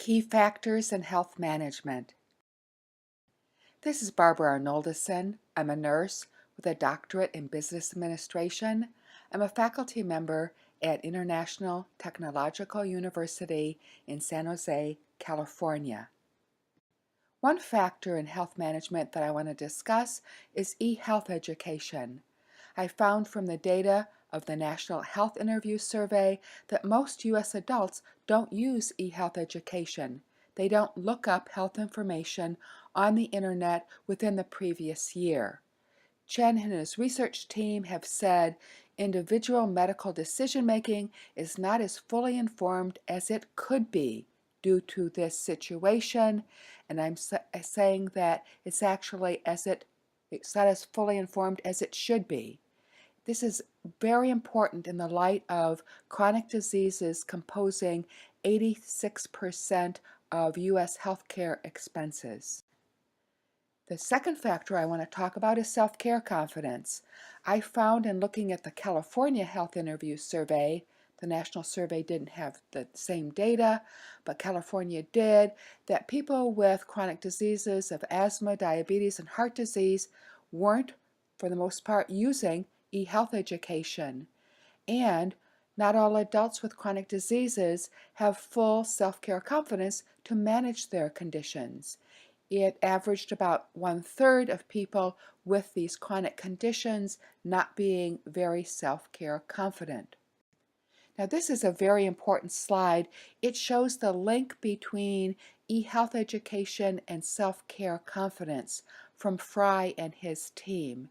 Key factors in health management. This is Barbara Arnoldison. I'm a nurse with a doctorate in business administration. I'm a faculty member at International Technological University in San Jose, California. One factor in health management that I want to discuss is e-health education. I found from the data of the National Health Interview Survey that most U.S. adults don't use e-health education. They don't look up health information on the internet within the previous year. Chen and his research team have said individual medical decision-making is not as fully informed as it could be due to this situation, and I'm saying that it's actually it's not as fully informed as it should be. This is very important in the light of chronic diseases composing 86% of U.S. healthcare expenses. The second factor I want to talk about is self-care confidence. I found in looking at the California Health Interview Survey, the national survey didn't have the same data, but California did, that people with chronic diseases of asthma, diabetes, and heart disease weren't, for the most part, using e-health education. And not all adults with chronic diseases have full self-care confidence to manage their conditions. It averaged about 1/3 of people with these chronic conditions not being very self-care confident. Now this is a very important slide. It shows the link between e-health education and self-care confidence from Fry and his team.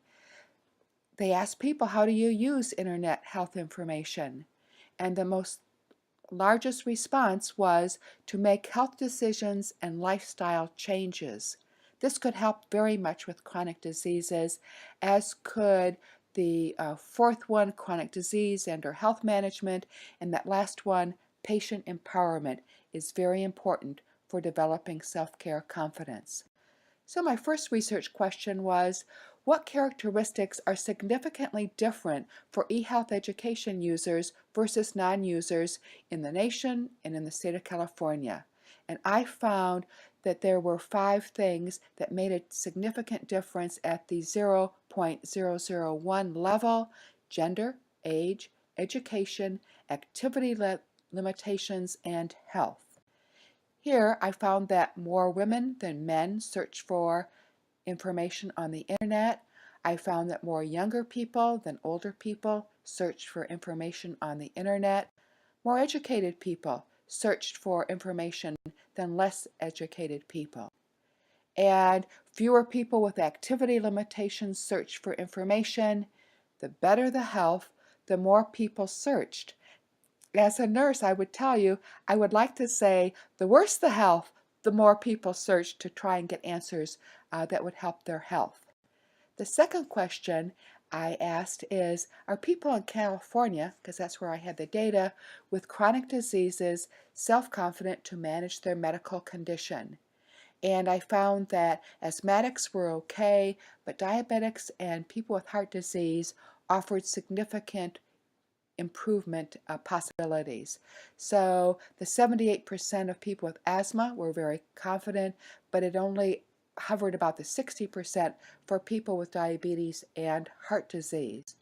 They asked people, how do you use internet health information? And the largest response was to make health decisions and lifestyle changes. This could help very much with chronic diseases, as could the fourth one, chronic disease and or health management, and that last one, patient empowerment, is very important for developing self-care confidence. So my first research question was, what characteristics are significantly different for e-health education users versus non-users in the nation and in the state of California? And I found that there were 5 things that made a significant difference at the 0.001 level: gender, age, education, activity limitations, and health. Here I found that more women than men search for information on the internet. I found that more younger people than older people searched for information on the internet. More educated people searched for information than less educated people. And fewer people with activity limitations searched for information. The better the health, the more people searched. As a nurse, I would tell you, I would like to say the worse the health, the more people search to try and get answers that would help their health. The second question I asked is, are people in California, because that's where I had the data, with chronic diseases self-confident to manage their medical condition? And I found that asthmatics were okay, but diabetics and people with heart disease offered significant improvement possibilities. So the 78% of people with asthma were very confident, but it only hovered about the 60% for people with diabetes and heart disease.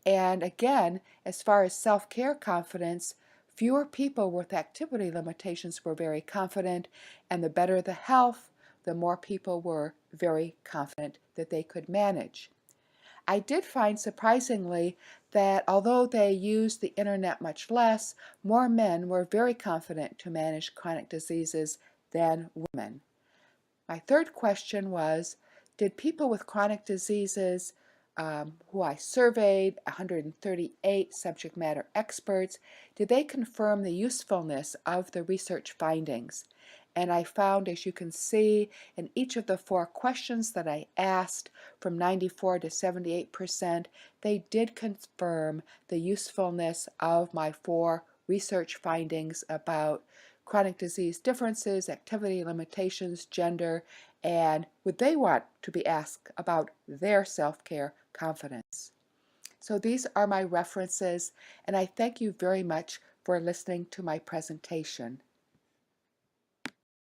And again, as far as self-care confidence, fewer people with activity limitations were very confident, and the better the health, the more people were very confident that they could manage. I did find, surprisingly, that although they used the internet much less, more men were very confident to manage chronic diseases than women. My third question was, did people with chronic diseases who I surveyed, 138 subject matter experts, did they confirm the usefulness of the research findings? And I found, as you can see, in each of the 4 questions that I asked, from 94 to 78%, they did confirm the usefulness of my 4 research findings about chronic disease differences, activity limitations, gender, and would they want to be asked about their self-care confidence. So these are my references, and I thank you very much for listening to my presentation.